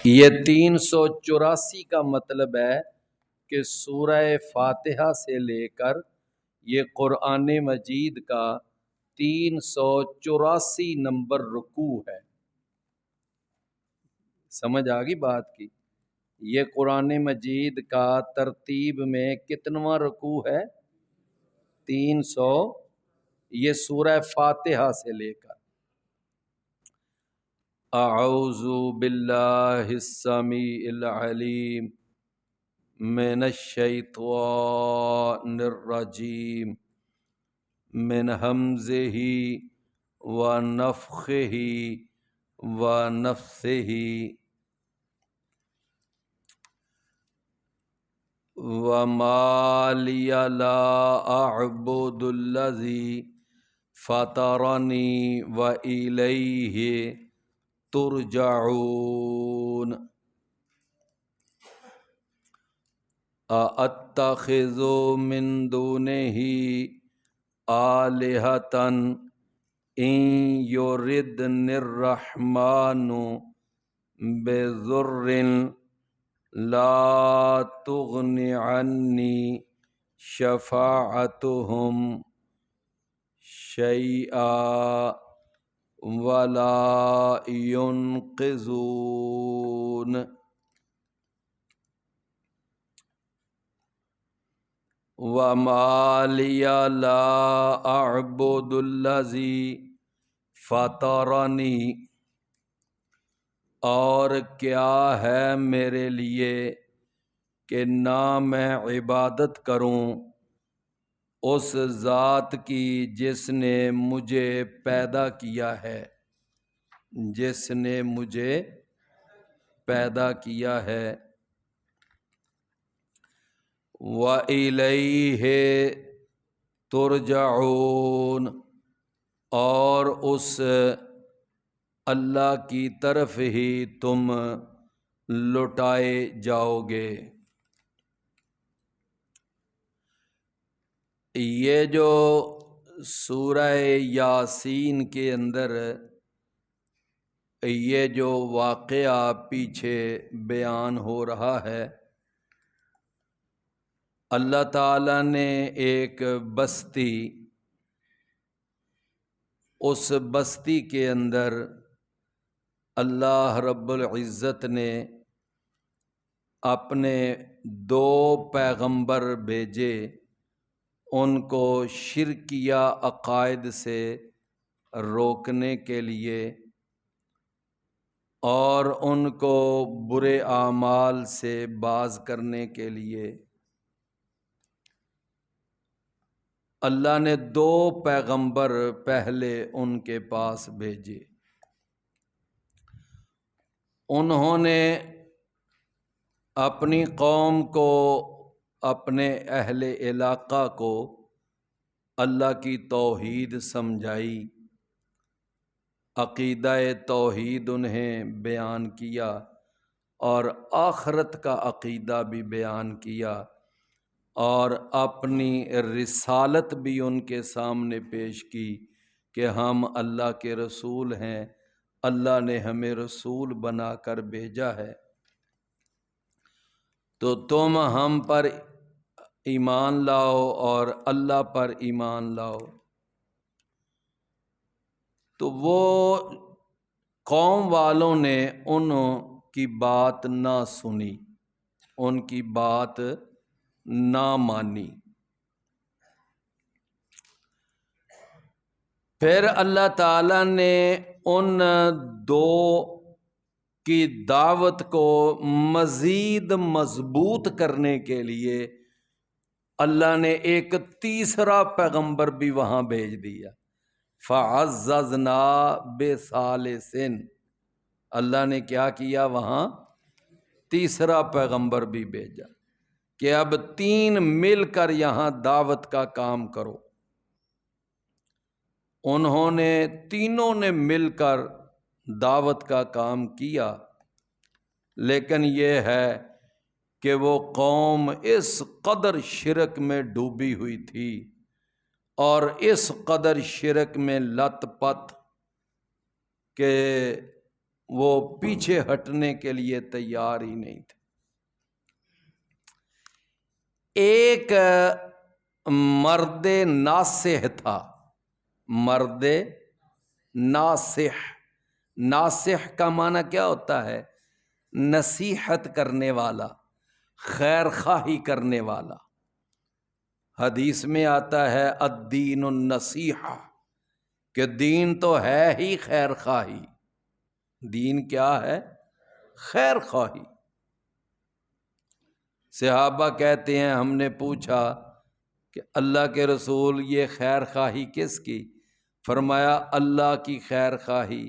یہ 384 کا مطلب ہے کہ سورہ فاتحہ سے لے کر یہ قرآن مجید کا 384 نمبر رکوع ہے۔ سمجھ آ گئی بات کی؟ یہ قرآن مجید کا ترتیب میں کتنواں رکوع ہے؟ 300۔ یہ سورہ فاتحہ سے لے کر اعوذ باللہ السمیع العلیم من الشیطان الرجیم من ہمزہ ونفخہ ونفثہ وما لی لا اعبد الذی فطرنی والیہ ترجعون ااتخذ من دونہ آلہۃ ان یردنی الرحمن بضر لا تغن عنی شفاعتهم شیئا ولا ينقذون وما لی لا اعبد الذی فطرنی، اور کیا ہے میرے لیے کہ نہ میں عبادت کروں اس ذات کی جس نے مجھے پیدا کیا ہے، جس نے مجھے پیدا کیا ہے۔ وَإِلَيْهِ تُرْجَعُونَ، اور اس اللہ کی طرف ہی تم لوٹائے جاؤ گے۔ یہ جو سورہ یاسین کے اندر یہ جو واقعہ پیچھے بیان ہو رہا ہے، اللہ تعالیٰ نے ایک بستی، اس بستی کے اندر اللہ رب العزت نے اپنے 2 پیغمبر بھیجے، ان کو شرکیہ عقائد سے روکنے کے لیے اور ان کو برے اعمال سے باز کرنے کے لیے۔ اللہ نے 2 پیغمبر پہلے ان کے پاس بھیجے، انہوں نے اپنی قوم کو، اپنے اہل علاقہ کو اللہ کی توحید سمجھائی، عقیدہ توحید انہیں بیان کیا اور آخرت کا عقیدہ بھی بیان کیا، اور اپنی رسالت بھی ان کے سامنے پیش کی کہ ہم اللہ کے رسول ہیں، اللہ نے ہمیں رسول بنا کر بھیجا ہے، تو تم ہم پر ایمان لاؤ اور اللہ پر ایمان لاؤ۔ تو وہ قوم والوں نے ان کی بات نہ سنی، ان کی بات نہ مانی۔ پھر اللہ تعالیٰ نے ان 2 کی دعوت کو مزید مضبوط کرنے کے لیے اللہ نے ایک تیسرا پیغمبر بھی وہاں بھیج دیا۔ فَعَزَّزْنَا بِثَالِثٍ، اللہ نے کیا کیا؟ وہاں تیسرا پیغمبر بھی بھیجا کہ اب 3 مل کر یہاں دعوت کا کام کرو۔ انہوں نے تینوں نے مل کر دعوت کا کام کیا، لیکن یہ ہے کہ وہ قوم اس قدر شرک میں ڈوبی ہوئی تھی اور اس قدر شرک میں لت پت کہ وہ پیچھے ہٹنے کے لیے تیار ہی نہیں تھے۔ ایک مرد ناصح تھا، مرد ناصح، ناصح کا معنی کیا ہوتا ہے؟ نصیحت کرنے والا، خیر خواہی کرنے والا۔ حدیث میں آتا ہے الدین النصیحہ، کہ دین تو ہے ہی خیر خواہی۔ دین کیا ہے؟ خیر خواہی۔ صحابہ کہتے ہیں ہم نے پوچھا کہ اللہ کے رسول یہ خیر خواہی کس کی؟ فرمایا اللہ کی خیر خواہی،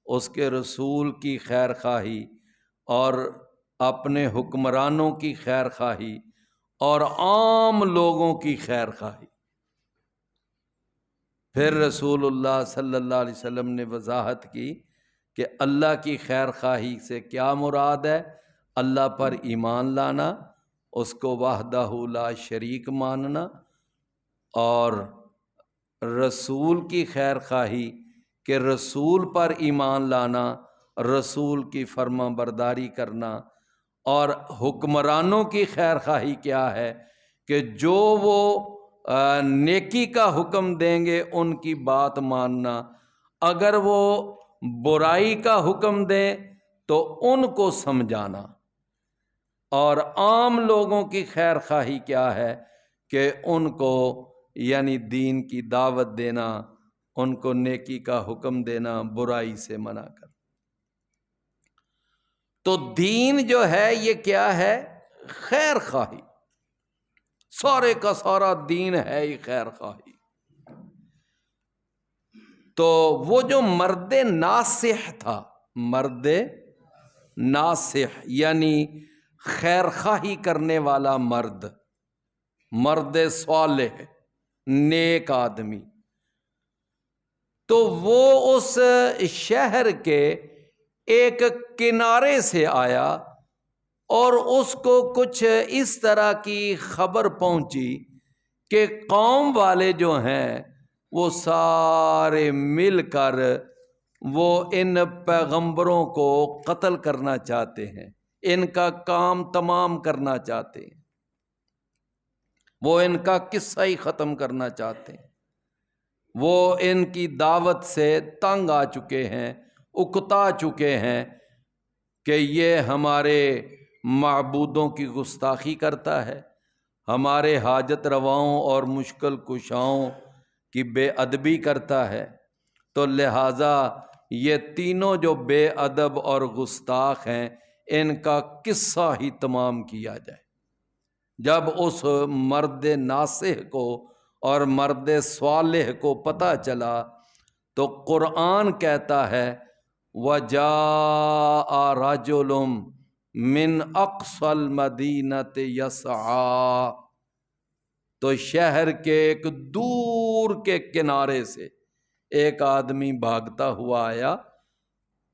اس کے رسول کی خیر خواہی، اور اپنے حکمرانوں کی خیر خواہی، اور عام لوگوں کی خیر خواہی۔ پھر رسول اللہ صلی اللہ علیہ وسلم نے وضاحت کی کہ اللہ کی خیر خواہی سے کیا مراد ہے؟ اللہ پر ایمان لانا، اس کو وحدہ لا شریک ماننا، اور رسول کی خیر خواہی کہ رسول پر ایمان لانا، رسول کی فرما برداری کرنا، اور حکمرانوں کی خیر خواہی کیا ہے کہ جو وہ نیکی کا حکم دیں گے ان کی بات ماننا، اگر وہ برائی کا حکم دیں تو ان کو سمجھانا، اور عام لوگوں کی خیر خواہی کیا ہے کہ ان کو یعنی دین کی دعوت دینا، ان کو نیکی کا حکم دینا، برائی سے منع کرنا۔ تو دین جو ہے یہ کیا ہے؟ خیر خواہی۔ سارے کا سارا دین ہے ہی خیر خواہی۔ تو وہ جو مرد ناصح تھا، مرد ناصح یعنی خیر خواہی کرنے والا مرد، مرد صالح، نیک آدمی، تو وہ اس شہر کے ایک کنارے سے آیا، اور اس کو کچھ اس طرح کی خبر پہنچی کہ قوم والے جو ہیں وہ سارے مل کر وہ ان پیغمبروں کو قتل کرنا چاہتے ہیں، ان کا کام تمام کرنا چاہتے ہیں، وہ ان کا قصہ ہی ختم کرنا چاہتے ہیں، وہ ان کی دعوت سے تنگ آ چکے ہیں، اکتا چکے ہیں کہ یہ ہمارے معبودوں کی گستاخی کرتا ہے، ہمارے حاجت رواؤں اور مشکل کشاؤں کی بے ادبی کرتا ہے، تو لہٰذا یہ تینوں جو بے ادب اور گستاخ ہیں ان کا قصہ ہی تمام کیا جائے۔ جب اس مرد ناصح کو اور مرد صالح کو پتہ چلا تو قرآن کہتا ہے وَجَاءَ رَجُلٌ مِّنْ أَقْصَى الْمَدِينَةِ يَسْعَىٰ، تو شہر کے ایک دور کے کنارے سے ایک آدمی بھاگتا ہوا آیا،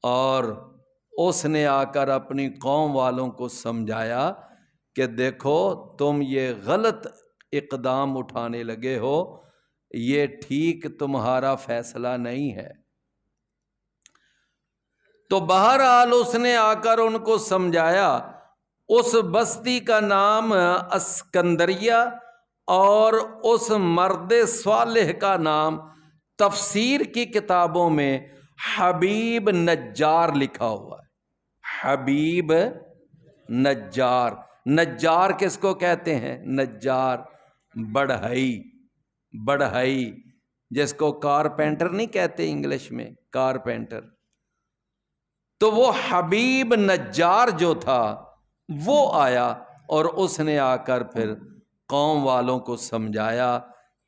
اور اس نے آ کر اپنی قوم والوں کو سمجھایا کہ دیکھو تم یہ غلط اقدام اٹھانے لگے ہو، یہ ٹھیک تمہارا فیصلہ نہیں ہے۔ تو بہرحال اس نے آ کر ان کو سمجھایا۔ اس بستی کا نام اسکندریہ اور اس مرد صالح کا نام تفسیر کی کتابوں میں حبیب نجار لکھا ہوا ہے۔ حبیب نجار، نجار کس کو کہتے ہیں؟ نجار، بڑھئی، بڑھئی جس کو کارپینٹر نہیں کہتے انگلش میں، کارپینٹر۔ تو وہ حبیب نجار جو تھا وہ آیا، اور اس نے آ کر پھر قوم والوں کو سمجھایا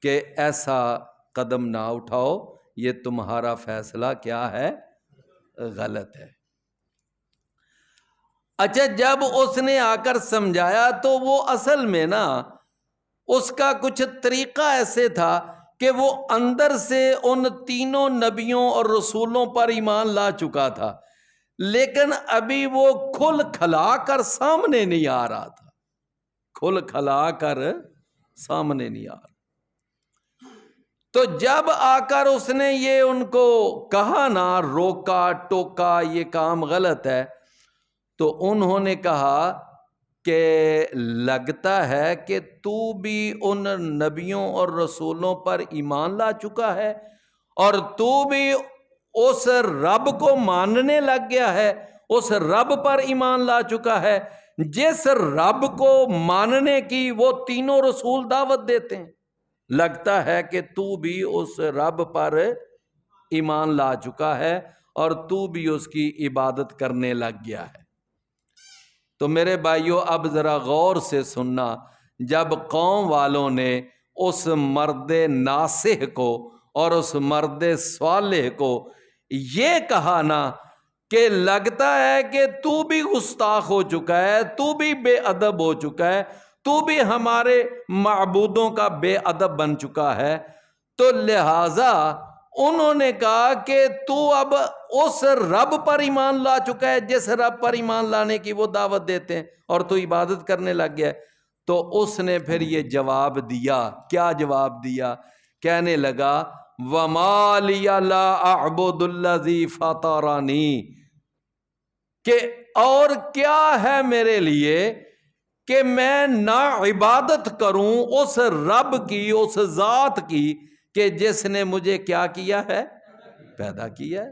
کہ ایسا قدم نہ اٹھاؤ، یہ تمہارا فیصلہ کیا ہے؟ غلط ہے۔ اچھا، جب اس نے آ کر سمجھایا تو وہ اصل میں نا اس کا کچھ طریقہ ایسے تھا کہ وہ اندر سے ان تینوں نبیوں اور رسولوں پر ایمان لا چکا تھا، لیکن ابھی وہ کھل کھلا کر سامنے نہیں آ رہا تھا، کھل کھلا کر سامنے نہیں آ رہا۔ تو جب آ کر اس نے یہ ان کو کہا نا، روکا ٹوکا یہ کام غلط ہے، تو انہوں نے کہا کہ لگتا ہے کہ تو بھی ان نبیوں اور رسولوں پر ایمان لا چکا ہے اور تو بھی اس رب کو ماننے لگ گیا ہے، اس رب پر ایمان لا چکا ہے جس رب کو ماننے کی وہ تینوں رسول دعوت دیتے ہیں۔ لگتا ہے کہ تو بھی اس رب پر ایمان لا چکا ہے اور تو بھی اس کی عبادت کرنے لگ گیا ہے۔ تو میرے بھائیو اب ذرا غور سے سننا، جب قوم والوں نے اس مرد ناصح کو اور اس مرد صالح کو یہ کہا نا کہ لگتا ہے کہ تو بھی گستاخ ہو چکا ہے، تو بھی بے ادب ہو چکا ہے، تو بھی ہمارے معبودوں کا بے ادب بن چکا ہے، تو لہٰذا انہوں نے کہا کہ تو اب اس رب پر ایمان لا چکا ہے جس رب پر ایمان لانے کی وہ دعوت دیتے ہیں اور تو عبادت کرنے لگ گیا ہے۔ تو اس نے پھر یہ جواب دیا، کیا جواب دیا؟ کہنے لگا وَمَا لِيَ لَا أَعْبُدُ الَّذِي فَطَرَنِي، کہ اور کیا ہے میرے لیے کہ میں نہ عبادت کروں اس رب کی، اس ذات کی کہ جس نے مجھے کیا کیا ہے؟ پیدا کیا ہے۔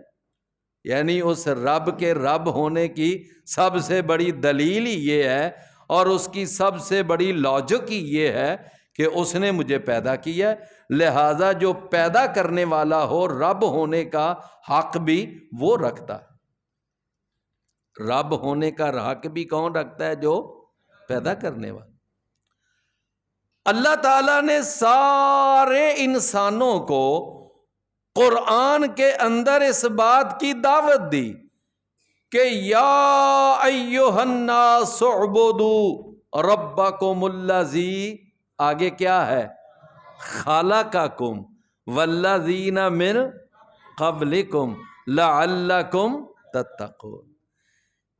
یعنی اس رب کے رب ہونے کی سب سے بڑی دلیل ہی یہ ہے اور اس کی سب سے بڑی لاجک ہی یہ ہے کہ اس نے مجھے پیدا کیا ہے، لہذا جو پیدا کرنے والا ہو رب ہونے کا حق بھی وہ رکھتا ہے۔ رب ہونے کا حق بھی کون رکھتا ہے؟ جو پیدا کرنے والا۔ اللہ تعالیٰ نے سارے انسانوں کو قرآن کے اندر اس بات کی دعوت دی کہ یا ایھا الناس اعبدوا ربکم الذی، آگے کیا ہے؟ خلقکم والذین من قبلکم لعلکم تتقون،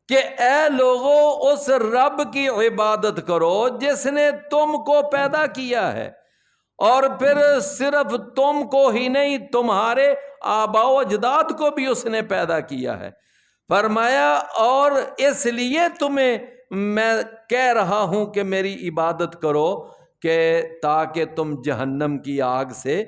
کہ اے لوگو اس رب کی عبادت کرو جس نے تم کو پیدا کیا ہے اور پھر صرف تم کو ہی نہیں تمہارے آباء و اجداد کو بھی اس نے پیدا کیا ہے۔ فرمایا اور اس لیے تمہیں میں کہہ رہا ہوں کہ میری عبادت کرو کہ تاکہ تم جہنم کی آگ سے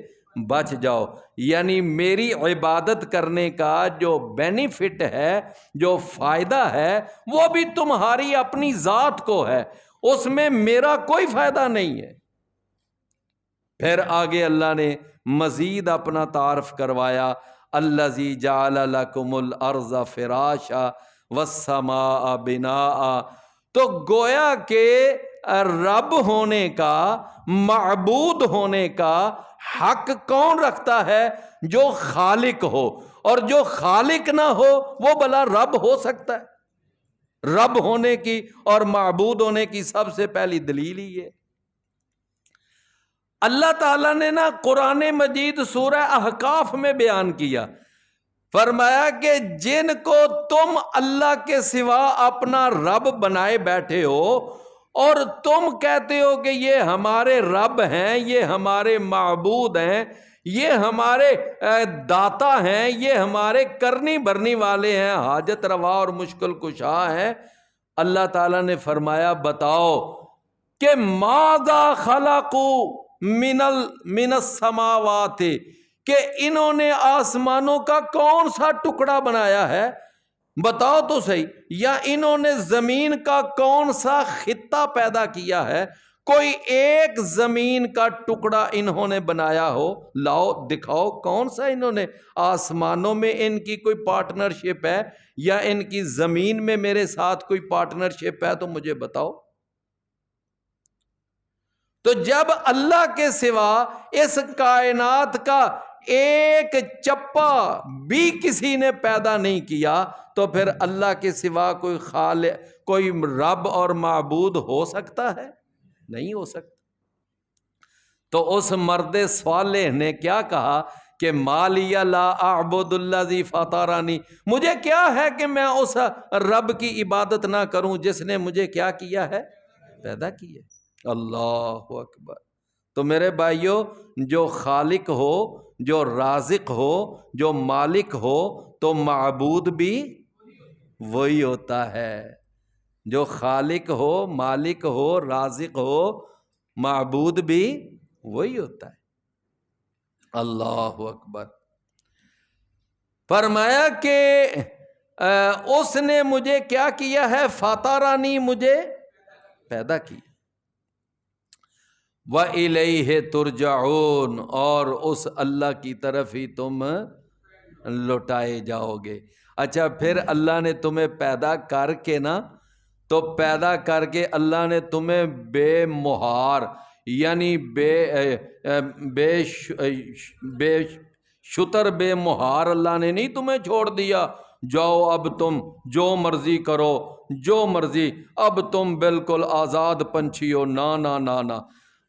بچ جاؤ۔ یعنی میری عبادت کرنے کا جو بینیفٹ ہے، جو فائدہ ہے، وہ بھی تمہاری اپنی ذات کو ہے، اس میں میرا کوئی فائدہ نہیں ہے۔ پھر آگے اللہ نے مزید اپنا تعارف کروایا، الذی جعل لکم الارض فراشا والسماء بناء، تو گویا کہ رب ہونے کا، معبود ہونے کا حق کون رکھتا ہے؟ جو خالق ہو، اور جو خالق نہ ہو وہ بھلا رب ہو سکتا ہے؟ رب ہونے کی اور معبود ہونے کی سب سے پہلی دلیل ہی ہے۔ اللہ تعالیٰ نے نا قرآن مجید سورہ احقاف میں بیان کیا، فرمایا کہ جن کو تم اللہ کے سوا اپنا رب بنائے بیٹھے ہو اور تم کہتے ہو کہ یہ ہمارے رب ہیں، یہ ہمارے معبود ہیں، یہ ہمارے داتا ہیں، یہ ہمارے کرنی بھرنی والے ہیں، حاجت روا اور مشکل کشا ہیں، اللہ تعالیٰ نے فرمایا بتاؤ کہ ماذا خلقوا من السماوات، کہ انہوں نے آسمانوں کا کون سا ٹکڑا بنایا ہے؟ بتاؤ تو صحیح، یا انہوں نے زمین کا کون سا خطہ پیدا کیا ہے؟ کوئی ایک زمین کا ٹکڑا انہوں نے بنایا ہو؟ لاؤ دکھاؤ کون سا انہوں نے، آسمانوں میں ان کی کوئی پارٹنرشپ ہے یا ان کی زمین میں میرے ساتھ کوئی پارٹنرشپ ہے؟ تو مجھے بتاؤ۔ تو جب اللہ کے سوا اس کائنات کا ایک چپا بھی کسی نے پیدا نہیں کیا تو پھر اللہ کے سوا کوئی خالق، کوئی رب اور معبود ہو سکتا ہے؟ نہیں ہو سکتا۔ تو اس مرد صالح نے کیا کہا کہ مالی لا اعبد الذی فطرنی، مجھے کیا ہے کہ میں اس رب کی عبادت نہ کروں جس نے مجھے کیا کیا ہے؟ پیدا کیا ہے۔ اللہ اکبر۔ تو میرے بھائیوں، جو خالق ہو، جو رازق ہو، جو مالک ہو، تو معبود بھی وہی ہوتا ہے۔ جو خالق ہو، مالک ہو، رازق ہو، معبود بھی وہی ہوتا ہے۔ اللہ اکبر۔ فرمایا کہ اس نے مجھے کیا کیا ہے؟ فطرنی، مجھے پیدا کی۔ وَإِلَيْهِ تُرْجَعُونَ، اور اس اللہ کی طرف ہی تم لوٹائے جاؤ گے۔ اچھا، پھر اللہ نے تمہیں پیدا کر کے نا، تو پیدا کر کے اللہ نے تمہیں بے مہار، یعنی بے شتر، بے مہار اللہ نے نہیں تمہیں چھوڑ دیا، جاؤ اب تم جو مرضی کرو، جو مرضی، اب تم بالکل آزاد پنچھی ہو۔ نا نا نا نا،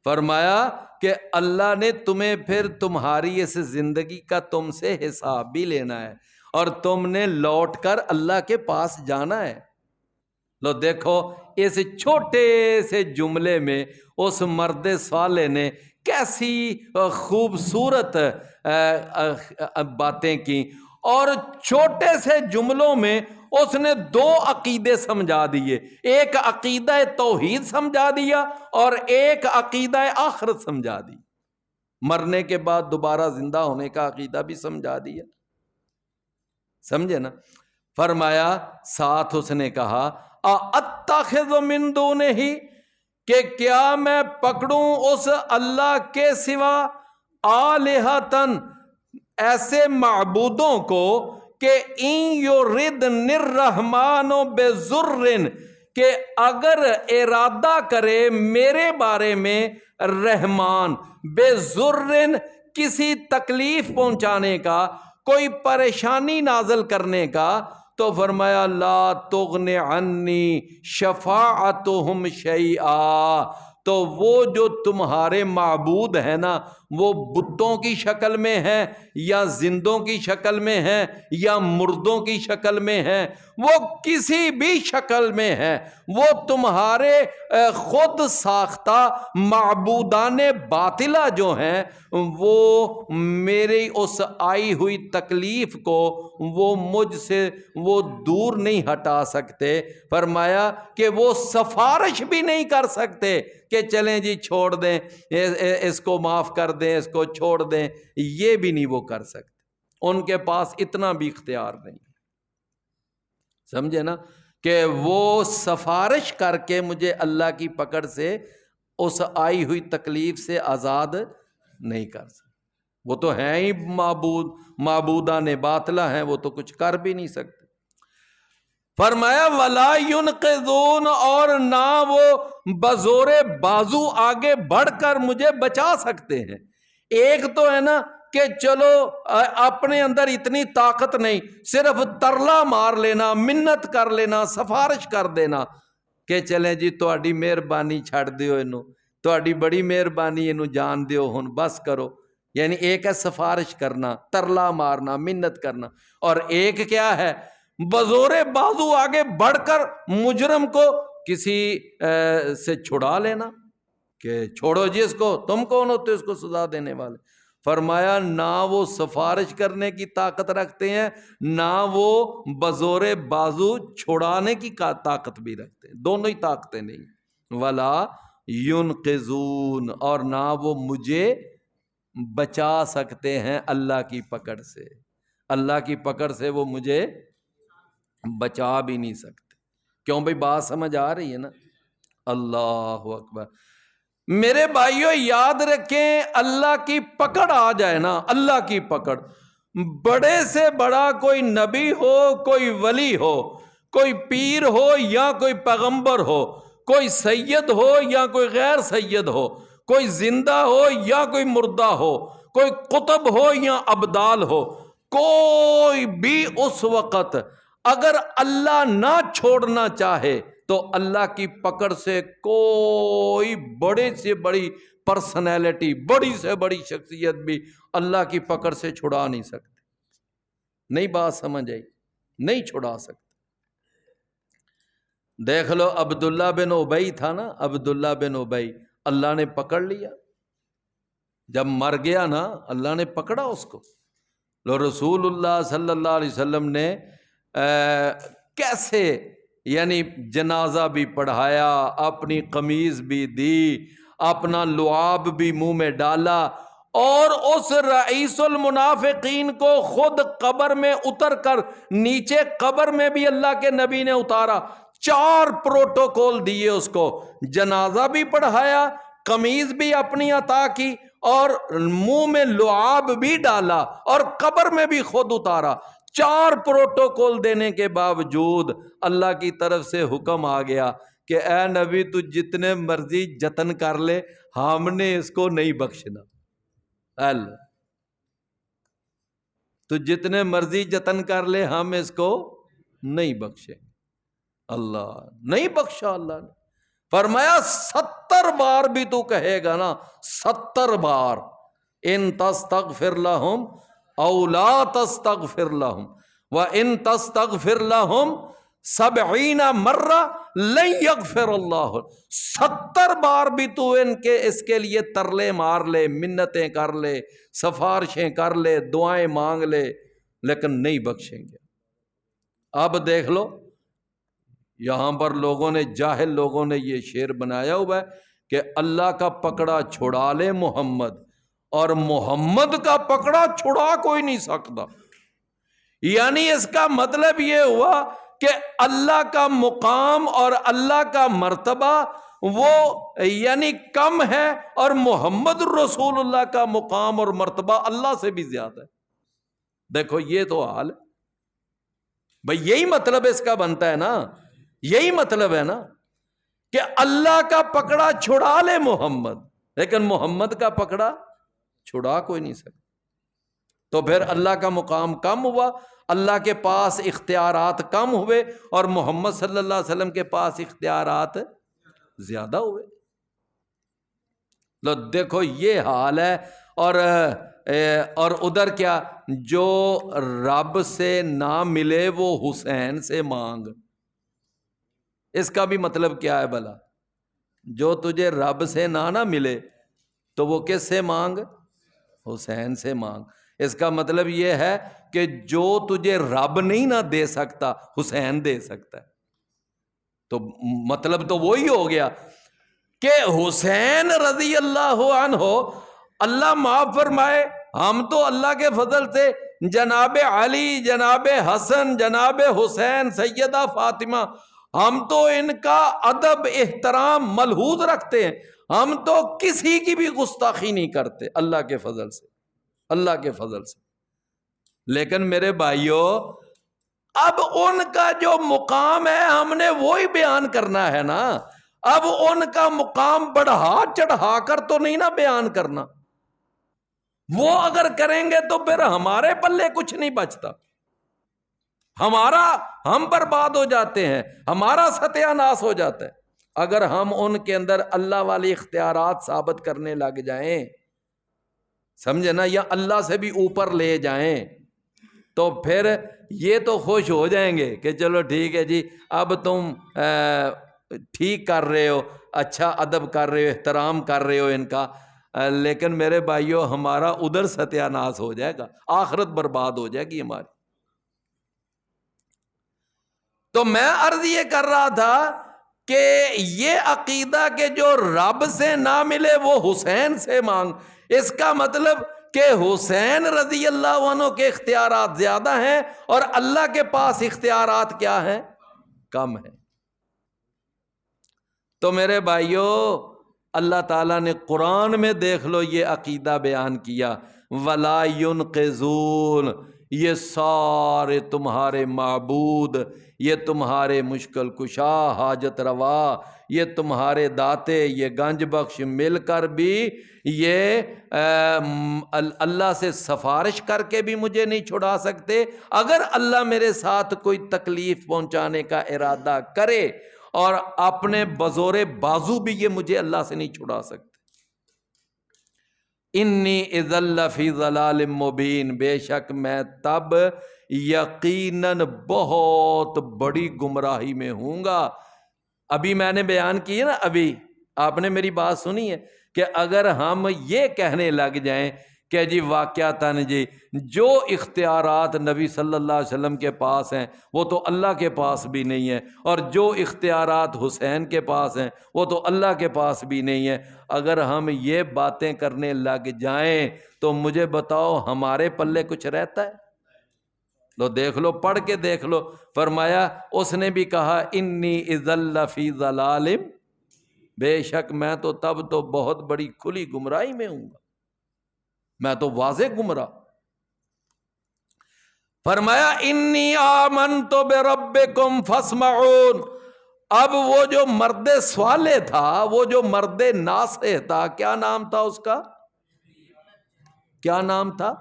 فرمایا کہ اللہ نے تمہیں پھر تمہاری اس زندگی کا تم سے حساب بھی لینا ہے، اور تم نے لوٹ کر اللہ کے پاس جانا ہے۔ لو دیکھو، اس چھوٹے سے جملے میں اس مرد صالح نے کیسی خوبصورت باتیں کی، اور چھوٹے سے جملوں میں اس نے دو عقیدے سمجھا دیے۔ ایک عقیدہ توحید سمجھا دیا، اور ایک عقیدہ آخرت سمجھا دی۔ مرنے کے بعد دوبارہ زندہ ہونے کا عقیدہ بھی سمجھا دیا، سمجھے نا؟ فرمایا، ساتھ اس نے کہا اَأَتَّخِذُ مِن دُونِهِ، کہ کیا میں پکڑوں اس اللہ کے سوا آلہۃً، ایسے معبودوں کو، کہ اِن یُرِدْنِ الرَّحْمَٰنُ بِضُرٍّ، کہ اگر ارادہ کرے میرے بارے میں رحمان، بِضُرٍّ، کسی تکلیف پہنچانے کا، کوئی پریشانی نازل کرنے کا، تو فرمایا لا تغن عنی شفاعتہم شیئا، تو وہ جو تمہارے معبود ہیں نا، وہ بتوں کی شکل میں ہیں، یا زندوں کی شکل میں ہیں، یا مردوں کی شکل میں ہیں، وہ کسی بھی شکل میں ہیں، وہ تمہارے خود ساختہ معبودان باطلہ جو ہیں، وہ میری اس آئی ہوئی تکلیف کو وہ مجھ سے وہ دور نہیں ہٹا سکتے۔ فرمایا کہ وہ سفارش بھی نہیں کر سکتے کہ چلیں جی چھوڑ دیں، اس کو معاف کر دیں، اس کو چھوڑ دیں، یہ بھی نہیں وہ کر سکتے۔ ان کے پاس اتنا بھی اختیار نہیں، سمجھے نا؟ کہ وہ سفارش کر کے مجھے اللہ کی پکڑ سے، اس آئی ہوئی تکلیف سے آزاد نہیں کر سکتے۔ وہ تو ہیں ہی معبودان باطلہ ہیں، وہ تو کچھ کر بھی نہیں سکتے۔ فرمایا وَلَا يُنْقِذُونَ، اور نہ وہ بزور بازو آگے بڑھ کر مجھے بچا سکتے ہیں۔ ایک تو ہے نا کہ چلو اپنے اندر اتنی طاقت نہیں، صرف ترلا مار لینا، منت کر لینا، سفارش کر دینا کہ چلیں جی تہاڈی مہربانی چھڑ دیو، انہوں تہاڈی بڑی مہربانی، انہوں جان دیو، ہن بس کرو۔ یعنی ایک ہے سفارش کرنا، ترلا مارنا، منت کرنا، اور ایک کیا ہے؟ بزور بازو آگے بڑھ کر مجرم کو کسی سے چھڑا لینا، کہ چھوڑو جی اس کو، تم کون ہوتے اس کو سزا دینے والے؟ فرمایا نہ وہ سفارش کرنے کی طاقت رکھتے ہیں، نہ وہ بزور بازو چھڑانے کی طاقت بھی رکھتے ہیں، دونوں ہی طاقتیں نہیں۔ ولا ينقذون، اور نہ وہ مجھے بچا سکتے ہیں اللہ کی پکڑ سے، اللہ کی پکڑ سے وہ مجھے بچا بھی نہیں سکتے۔ کیوں بھئی؟ بات سمجھ آ رہی ہے نا؟ اللہ اکبر۔ میرے بھائیو یاد رکھیں، اللہ کی پکڑ آ جائے نا، اللہ کی پکڑ، بڑے سے بڑا کوئی نبی ہو، کوئی ولی ہو، کوئی پیر ہو یا کوئی پیغمبر ہو، کوئی سید ہو یا کوئی غیر سید ہو، کوئی زندہ ہو یا کوئی مردہ ہو، کوئی قطب ہو یا ابدال ہو، کوئی بھی اس وقت اگر اللہ نہ چھوڑنا چاہے تو اللہ کی پکڑ سے کوئی بڑے سے بڑی پرسنالٹی، بڑی سے بڑی شخصیت بھی اللہ کی پکڑ سے چھڑا نہیں سکتے۔ نہیں بات سمجھ آئی؟ نہیں چھڑا سکتے۔ دیکھ لو عبداللہ بن ابی تھا نا، عبداللہ بن ابی، اللہ نے پکڑ لیا، جب مر گیا نا اللہ نے پکڑا اس کو. لو رسول اللہ صلی اللہ علیہ وسلم نے کیسے یعنی جنازہ بھی پڑھایا، اپنی قمیض بھی دی، اپنا لعاب بھی منہ میں ڈالا، اور اس رئیس المنافقین کو خود قبر میں اتر کر نیچے قبر میں بھی اللہ کے نبی نے اتارا. 4 پروٹوکول دیے اس کو، جنازہ بھی پڑھایا، قمیض بھی اپنی عطا کی، اور منہ میں لعاب بھی ڈالا، اور قبر میں بھی خود اتارا. 4 پروٹوکول دینے کے باوجود اللہ کی طرف سے حکم آ گیا کہ اے نبی تو جتنے مرضی جتن کر لے، ہم نے اس کو نہیں بخشنا. اللہ تو جتنے مرضی جتن کر لے، ہم اس کو نہیں بخشیں. اللہ نہیں بخشا. اللہ نے فرمایا 70 بار بھی تو کہے گا نا، 70 بار، ان تستغفر لہم او لا تستغفر لہم وان تستغفر لہم 70 مرہ لن یغفر اللہ. 70 بار بھی تو اس کے لیے ترلے مار لے، منتیں کر لے، سفارشیں کر لے، دعائیں مانگ لے، لیکن نہیں بخشیں گے. اب دیکھ لو یہاں پر لوگوں نے، جاہل لوگوں نے یہ شعر بنایا ہوا ہے کہ اللہ کا پکڑا چھڑا لے محمد، اور محمد کا پکڑا چھڑا کوئی نہیں سکتا. یعنی اس کا مطلب یہ ہوا کہ اللہ کا مقام اور اللہ کا مرتبہ وہ یعنی کم ہے، اور محمد رسول اللہ کا مقام اور مرتبہ اللہ سے بھی زیادہ ہے. دیکھو یہ تو حال ہے بھئی، یہی مطلب اس کا بنتا ہے نا، یہی مطلب ہے نا کہ اللہ کا پکڑا چھڑا لے محمد، لیکن محمد کا پکڑا چھڑا کوئی نہیں سکتا. تو پھر اللہ کا مقام کم ہوا، اللہ کے پاس اختیارات کم ہوئے، اور محمد صلی اللہ علیہ وسلم کے پاس اختیارات زیادہ ہوئے. لو دیکھو یہ حال ہے. اور ادھر کیا، جو رب سے نہ ملے وہ حسین سے مانگ. اس کا بھی مطلب کیا ہے بھلا؟ جو تجھے رب سے نہ ملے تو وہ کس سے مانگ؟ حسین سے مانگ. اس کا مطلب یہ ہے کہ جو تجھے رب نہیں نہ دے سکتا، حسین دے سکتا ہے. تو مطلب تو وہی ہو گیا کہ حسین رضی اللہ عنہ، اللہ معاف فرمائے، ہم تو اللہ کے فضل سے جناب علی، جناب حسن، جناب حسین، سیدہ فاطمہ، ہم تو ان کا ادب احترام ملحوظ رکھتے ہیں. ہم تو کسی کی بھی گستاخی نہیں کرتے اللہ کے فضل سے، اللہ کے فضل سے. لیکن میرے بھائیوں، اب ان کا جو مقام ہے ہم نے وہی بیان کرنا ہے نا. اب ان کا مقام بڑھا چڑھا کر تو نہیں نا بیان کرنا. وہ اگر کریں گے تو پھر ہمارے پلے کچھ نہیں بچتا، ہم برباد ہو جاتے ہیں، ہمارا ستیہ ناش ہو جاتا ہے. اگر ہم ان کے اندر اللہ والی اختیارات ثابت کرنے لگ جائیں، سمجھے نا، یا اللہ سے بھی اوپر لے جائیں، تو پھر یہ تو خوش ہو جائیں گے کہ چلو ٹھیک ہے جی، اب تم ٹھیک کر رہے ہو، اچھا ادب کر رہے ہو، احترام کر رہے ہو ان کا. لیکن میرے بھائیوں، ہمارا ادھر ستیہ ناش ہو جائے گا، آخرت برباد ہو جائے گی ہماری. تو میں عرض یہ کر رہا تھا کہ یہ عقیدہ کہ جو رب سے نہ ملے وہ حسین سے مانگ، اس کا مطلب کہ حسین رضی اللہ عنہ کے اختیارات زیادہ ہیں اور اللہ کے پاس اختیارات کیا ہیں؟ کم ہیں. تو میرے بھائیوں، اللہ تعالیٰ نے قرآن میں دیکھ لو یہ عقیدہ بیان کیا، وَلَا يُنْقِذُونَ، یہ سارے تمہارے معبود، یہ تمہارے مشکل کشا، حاجت روا، یہ تمہارے داتے، یہ گنج بخش مل کر بھی یہ اللہ سے سفارش کر کے بھی مجھے نہیں چھڑا سکتے. اگر اللہ میرے ساتھ کوئی تکلیف پہنچانے کا ارادہ کرے اور اپنے بزور بازو بھی یہ مجھے اللہ سے نہیں چھڑا سکتے. انی اذا لفی ضلال مبین، بے شک میں تب یقیناً بہت بڑی گمراہی میں ہوں گا. ابھی میں نے بیان کی ہے نا، ابھی آپ نے میری بات سنی ہے کہ اگر ہم یہ کہنے لگ جائیں کہ جی واقعتاً جی جو اختیارات نبی صلی اللہ علیہ وسلم کے پاس ہیں وہ تو اللہ کے پاس بھی نہیں ہے، اور جو اختیارات حسین کے پاس ہیں وہ تو اللہ کے پاس بھی نہیں ہے، اگر ہم یہ باتیں کرنے لگ جائیں تو مجھے بتاؤ ہمارے پلے کچھ رہتا ہے؟ لو دیکھ لو، پڑھ کے دیکھ لو۔ فرمایا اس نے بھی کہا انی اذا لفی ضلال، بے شک میں تو تب تو بہت بڑی کھلی گمراہی میں ہوں گا، میں تو واضح گمراہ۔ فرمایا انی آمنت بربکم فاسمعون۔ اب وہ جو مرد صالح تھا، وہ جو مرد ناصح تھا، کیا نام تھا اس کا؟ کیا نام تھا؟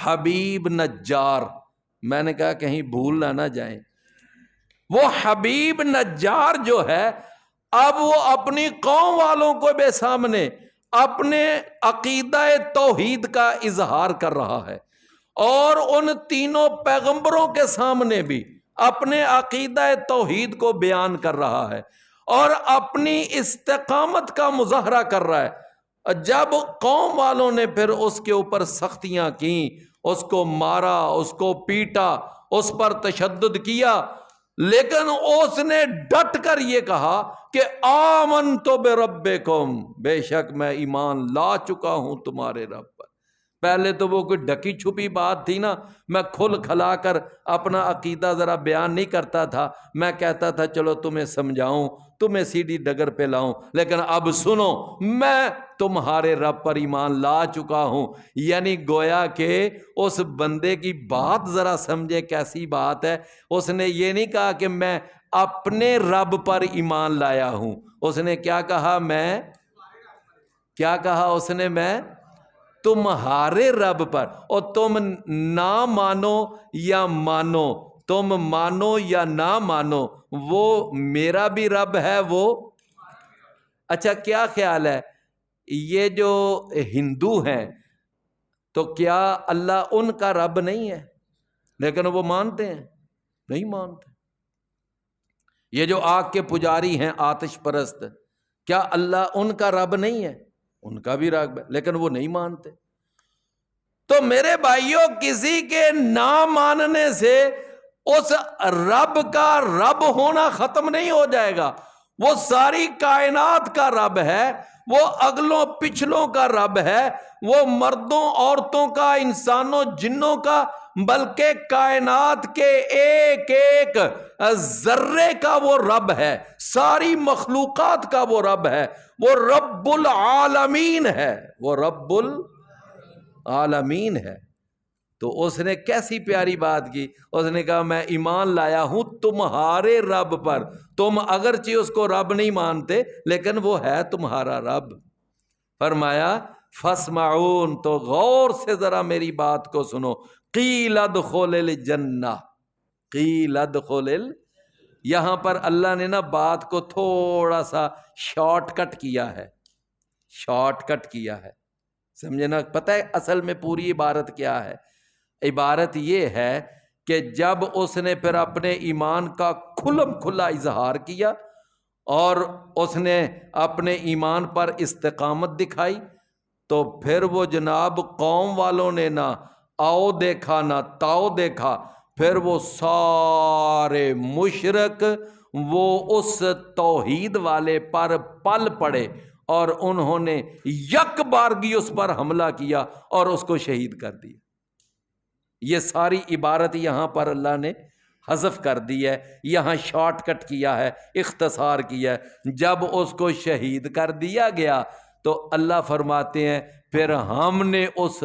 حبیب نجار۔ میں نے کہا کہیں بھول نہ جائیں، وہ حبیب نجار جو ہے اب وہ اپنی قوم والوں کو بے سامنے اپنے عقیدہ توحید کا اظہار کر رہا ہے، اور ان تینوں پیغمبروں کے سامنے بھی اپنے عقیدہ توحید کو بیان کر رہا ہے، اور اپنی استقامت کا مظاہرہ کر رہا ہے۔ جب قوم والوں نے پھر اس کے اوپر سختیاں کیں، اس کو مارا، اس کو پیٹا، اس پر تشدد کیا، لیکن اس نے ڈٹ کر یہ کہا کہ آمنت بربکم، بے شک میں ایمان لا چکا ہوں تمہارے رب پر۔ پہلے تو وہ کوئی ڈکی چھپی بات تھی نا، میں کھل کھلا کر اپنا عقیدہ ذرا بیان نہیں کرتا تھا، میں کہتا تھا چلو تمہیں سمجھاؤں، تمہیں سیدھی ڈگر پہ لاؤں، لیکن اب سنو میں تمہارے رب پر ایمان لا چکا ہوں۔ یعنی گویا کہ اس بندے کی بات ذرا سمجھے کیسی بات ہے۔ اس نے یہ نہیں کہا کہ میں اپنے رب پر ایمان لایا ہوں، اس نے کیا کہا؟ میں کیا کہا اس نے؟ میں تمہارے رب پر۔ اور تم نہ مانو یا مانو، تم مانو یا نہ مانو، وہ میرا بھی رب ہے، وہ۔ اچھا کیا خیال ہے یہ جو ہندو ہیں تو کیا اللہ ان کا رب نہیں ہے؟ لیکن وہ مانتے ہیں؟ نہیں مانتے۔ یہ جو آگ کے پجاری ہیں، آتش پرست، کیا اللہ ان کا رب نہیں ہے؟ ان کا بھی رب ہے، لیکن وہ نہیں مانتے۔ تو میرے بھائیوں، کسی کے نہ ماننے سے اس رب کا رب ہونا ختم نہیں ہو جائے گا۔ وہ ساری کائنات کا رب ہے، وہ اگلوں پچھلوں کا رب ہے، وہ مردوں عورتوں کا، انسانوں جنوں کا، بلکہ کائنات کے ایک ایک ذرے کا وہ رب ہے، ساری مخلوقات کا وہ رب ہے، وہ رب العالمین ہے، وہ رب العالمین ہے۔ تو اس نے کیسی پیاری بات کی، اس نے کہا میں ایمان لایا ہوں تمہارے رب پر۔ تم اگرچہ اس کو رب نہیں مانتے لیکن وہ ہے تمہارا رب۔ فرمایا فاسمعون، تو غور سے ذرا میری بات کو سنو۔ قیل ادخل الجنہ، قیل ادخل یہاں پر اللہ نے نا بات کو تھوڑا سا شارٹ کٹ کیا ہے، شارٹ کٹ کیا ہے، سمجھے نا؟ پتہ ہے اصل میں پوری عبارت کیا ہے؟ عبارت یہ ہے کہ جب اس نے پھر اپنے ایمان کا کھلم کھلا اظہار کیا اور اس نے اپنے ایمان پر استقامت دکھائی، تو پھر وہ جناب قوم والوں نے نہ آؤ دیکھا نہ تاؤ دیکھا، پھر وہ سارے مشرک وہ اس توحید والے پر پل پڑے اور انہوں نے یک بارگی اس پر حملہ کیا اور اس کو شہید کر دیا۔ یہ ساری عبارت یہاں پر اللہ نے حذف کر دی ہے، یہاں شارٹ کٹ کیا ہے، اختصار کیا ہے۔ جب اس کو شہید کر دیا گیا تو اللہ فرماتے ہیں پھر ہم نے اس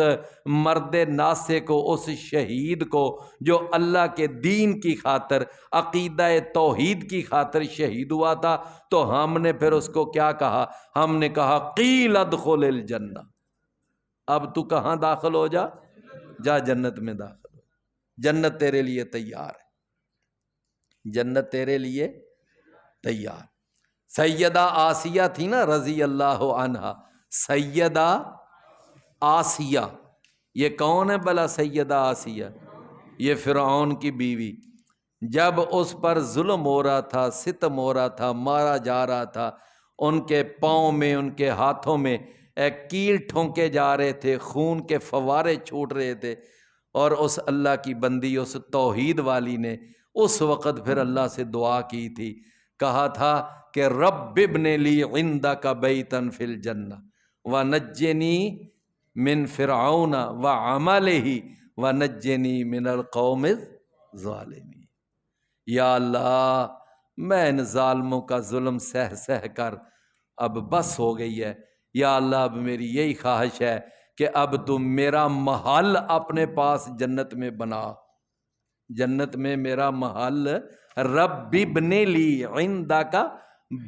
مرد ناصح کو، اس شہید کو جو اللہ کے دین کی خاطر، عقیدہ توحید کی خاطر شہید ہوا تھا، تو ہم نے پھر اس کو کیا کہا؟ ہم نے کہا قیل ادخل الجنہ، اب تو کہاں داخل ہو جا؟ جا جنت میں داخل ہو، جنت تیرے لیے تیار ہے، جنت تیرے لیے تیار۔ سیدہ آسیہ تھی نا رضی اللہ عنہا، سیدہ آسیہ، یہ کون ہے بھلا سیدہ آسیہ؟ یہ فرعون کی بیوی۔ جب اس پر ظلم ہو رہا تھا، ستم ہو رہا تھا، مارا جا رہا تھا، ان کے پاؤں میں، ان کے ہاتھوں میں کیل ٹھونکے جا رہے تھے، خون کے فوارے چھوٹ رہے تھے، اور اس اللہ کی بندی، اس توحید والی نے اس وقت پھر اللہ سے دعا کی تھی، کہا تھا کہ رب ابن لی عندک بیتا فی الجنہ ونجنی من فرعون وعملہ ونجنی من القوم الظالمین۔ یا اللہ، میں ان ظالموں کا ظلم سہ سہ کر اب بس ہو گئی ہے، یا اللہ اب میری یہی خواہش ہے کہ اب تم میرا محل اپنے پاس جنت میں بنا، جنت میں میرا محل، رب ابن لی عندک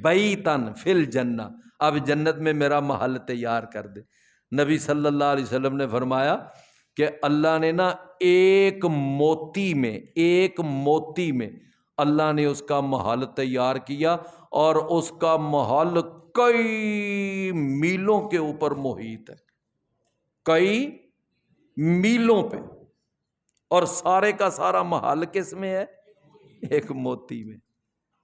بیتن فی الجنہ، اب جنت میں میرا محل تیار کر دے۔ نبی صلی اللہ علیہ وسلم نے فرمایا کہ اللہ نے نا ایک موتی میں اللہ نے اس کا محل تیار کیا، اور اس کا محل کئی میلوں کے اوپر محیط ہے، کئی میلوں پہ، اور سارے کا سارا محل کس میں ہے؟ ایک موتی میں۔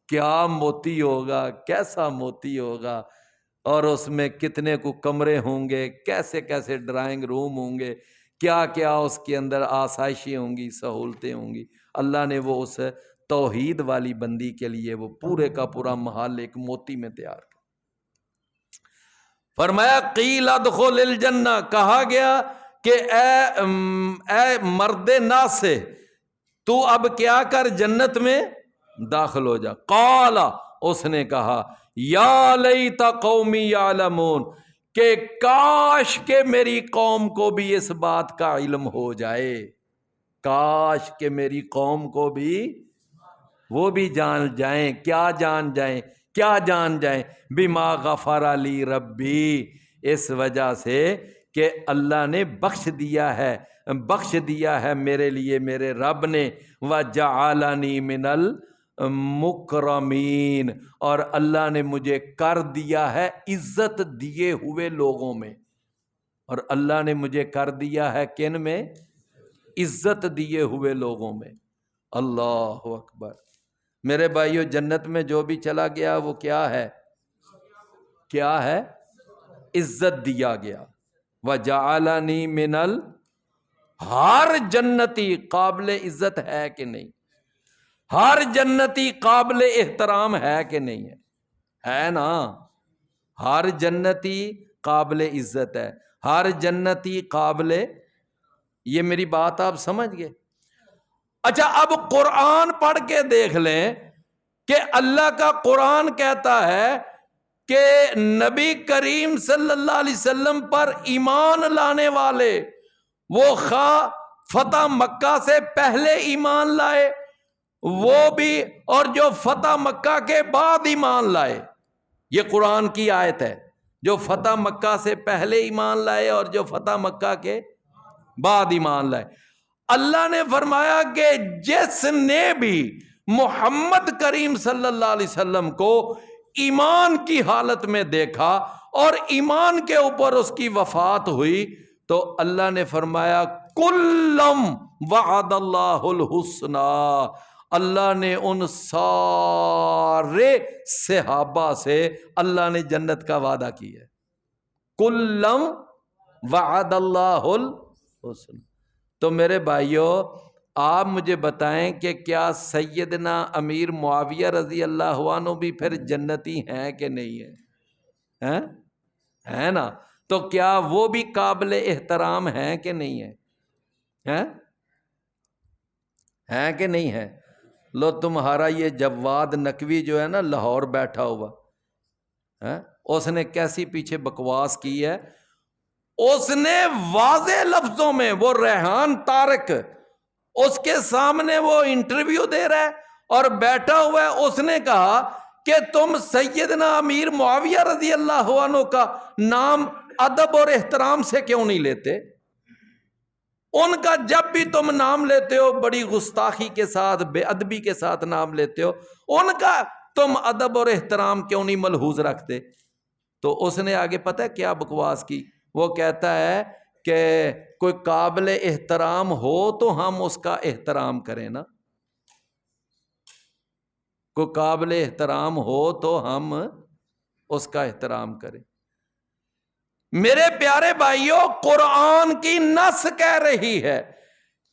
کیا موتی ہوگا، کیسا موتی ہوگا، اور اس میں کتنے کو کمرے ہوں گے، کیسے کیسے ڈرائنگ روم ہوں گے، کیا کیا اس کے اندر آسائشیں ہوں گی، سہولتیں ہوں گی۔ اللہ نے وہ اس توحید والی بندی کے لیے وہ پورے کا پورا محل ایک موتی میں تیار کیا۔ فرمایا قیل ادخل الجنہ، کہا گیا کہ اے مرد ناس سے تو اب کیا کر، جنت میں داخل ہو جا۔ قال، اس نے کہا یا لیت قومی یعلمون، کہ کاش کہ میری قوم کو بھی اس بات کا علم ہو جائے، کاش کہ میری قوم کو بھی وہ بھی جان جائیں، کیا جان جائیں، بما غفر لی ربی، اس وجہ سے کہ اللہ نے بخش دیا ہے میرے لیے میرے رب نے، وجعلنی من المکرمین، اور اللہ نے مجھے کر دیا ہے عزت دیے ہوئے لوگوں میں، اور اللہ نے مجھے کر دیا ہے کن میں؟ عزت دیے ہوئے لوگوں میں۔ اللہ اکبر۔ میرے بھائیو، جنت میں جو بھی چلا گیا وہ کیا ہے؟ عزت دیا گیا۔ وجعلنی من ہر جنتی قابل عزت ہے کہ نہیں؟ ہر جنتی قابل احترام ہے کہ نہیں ہے نا؟ ہر جنتی قابل عزت ہے، ہر جنتی قابل، یہ میری بات آپ سمجھ گئے؟ اچھا، اب قرآن پڑھ کے دیکھ لیں کہ اللہ کا قرآن کہتا ہے کہ نبی کریم صلی اللہ علیہ وسلم پر ایمان لانے والے، وہ خواہ فتح مکہ سے پہلے ایمان لائے وہ بھی، اور جو فتح مکہ کے بعد ایمان لائے، یہ قرآن کی آیت ہے، جو فتح مکہ سے پہلے ایمان لائے اور جو فتح مکہ کے بعد ایمان لائے۔ اللہ نے فرمایا کہ جس نے بھی محمد کریم صلی اللہ علیہ وسلم کو ایمان کی حالت میں دیکھا اور ایمان کے اوپر اس کی وفات ہوئی، تو اللہ نے فرمایا کلم وعد اللہ الحسنی، اللہ نے ان سارے صحابہ سے اللہ نے جنت کا وعدہ کیا ہے۔ کلم وعد اللہ الحسنی۔ تو میرے بھائیو، آپ مجھے بتائیں کہ کیا سیدنا امیر معاویہ رضی اللہ عنہ بھی پھر جنتی ہیں کہ نہیں ہیں نا؟ تو کیا وہ بھی قابل احترام ہیں کہ نہیں ہیں کہ نہیں ہے؟ لو، تمہارا یہ جواد نقوی جو ہے نا، لاہور بیٹھا ہوا، اس نے کیسی پیچھے بکواس کی ہے، اس نے واضح لفظوں میں، وہ ریحان طارق اس کے سامنے وہ انٹرویو دے رہا ہے اور بیٹھا ہوا ہے، اس نے کہا کہ تم سیدنا امیر معاویہ رضی اللہ عنہ کا نام ادب اور احترام سے کیوں نہیں لیتے؟ ان کا جب بھی تم نام لیتے ہو بڑی گستاخی کے ساتھ، بے ادبی کے ساتھ نام لیتے ہو، ان کا تم ادب اور احترام کیوں نہیں ملحوظ رکھتے؟ تو اس نے آگے پتہ ہے کیا بکواس کی؟ وہ کہتا ہے کہ کوئی قابل احترام ہو تو ہم اس کا احترام کریں نا، کوئی قابل احترام ہو تو ہم اس کا احترام کریں۔ میرے پیارے بھائیوں، قرآن کی نص کہہ رہی ہے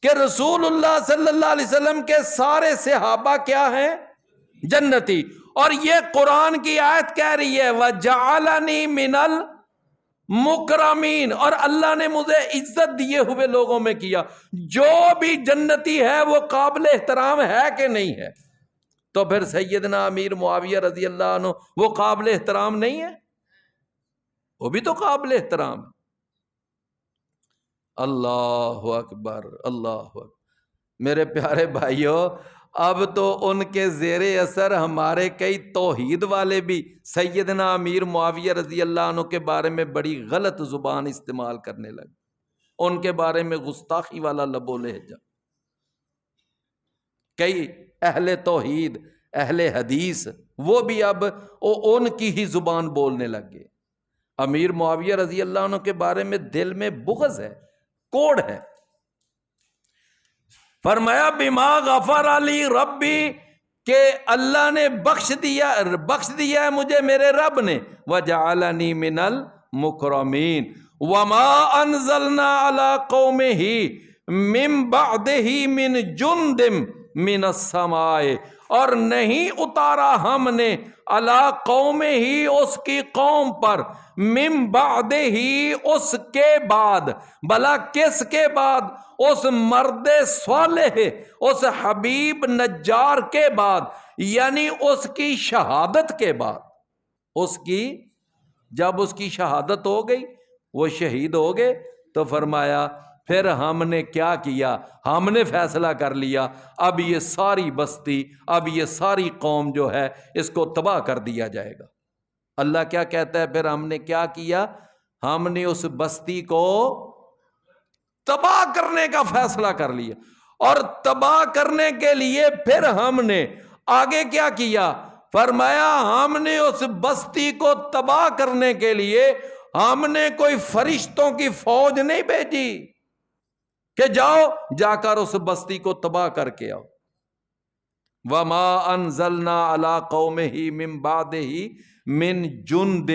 کہ رسول اللہ صلی اللہ علیہ وسلم کے سارے صحابہ کیا ہیں؟ جنتی۔ اور یہ قرآن کی آیت کہہ رہی ہے وَجَعَلَنِي مِنَ الْمُكْرَمِينَ، اور اللہ نے مجھے عزت دیے ہوئے لوگوں میں کیا۔ جو بھی جنتی ہے وہ قابل احترام ہے کہ نہیں ہے؟ تو پھر سیدنا امیر معاویہ رضی اللہ عنہ وہ قابل احترام نہیں ہے؟ وہ بھی تو قابل احترام ہے۔ اللہ اکبر، اللہ اکبر۔ میرے پیارے بھائیوں، اب تو ان کے زیر اثر ہمارے کئی توحید والے بھی سیدنا امیر معاویہ رضی اللہ عنہ کے بارے میں بڑی غلط زبان استعمال کرنے لگے، ان کے بارے میں گستاخی والا لب و لہجہ۔ کئی اہل توحید، اہل حدیث، وہ بھی اب ان کی ہی زبان بولنے لگ گئے۔ امیر معاویہ رضی اللہ عنہ کے بارے میں دل میں بغض ہے، کوڑ ہے۔ فرمایا بما غفر علی ربی، کہ اللہ نے بخش دیا ہے مجھے میرے رب نے، وجعلنی من المکرمین، وما انزلنا علی قومہ من بعدہ من جند من السماء، اور نہیں اتارا ہم نے علی قوم ہی اس کی قوم پر، من بعد ہی اس کے بعد، بلا کس کے بعد؟ اس مرد صالح، اس حبیب نجار کے بعد، یعنی اس کی شہادت کے بعد۔ جب اس کی شہادت ہو گئی، وہ شہید ہو گئے، تو فرمایا پھر ہم نے کیا کیا؟ ہم نے فیصلہ کر لیا اب یہ ساری بستی، اب یہ ساری قوم جو ہے اس کو تباہ کر دیا جائے گا۔ اللہ کیا کہتا ہے؟ پھر ہم نے کیا کیا؟ ہم نے اس بستی کو تباہ کرنے کا فیصلہ کر لیا، اور تباہ کرنے کے لیے پھر ہم نے آگے کیا کیا؟ فرمایا ہم نے اس بستی کو تباہ کرنے کے لیے ہم نے کوئی فرشتوں کی فوج نہیں بھیجی کہ جاؤ جا کر اس بستی کو تباہ کر کے آؤ۔ وما انزلنا علی قومہ من بعدہ من جند،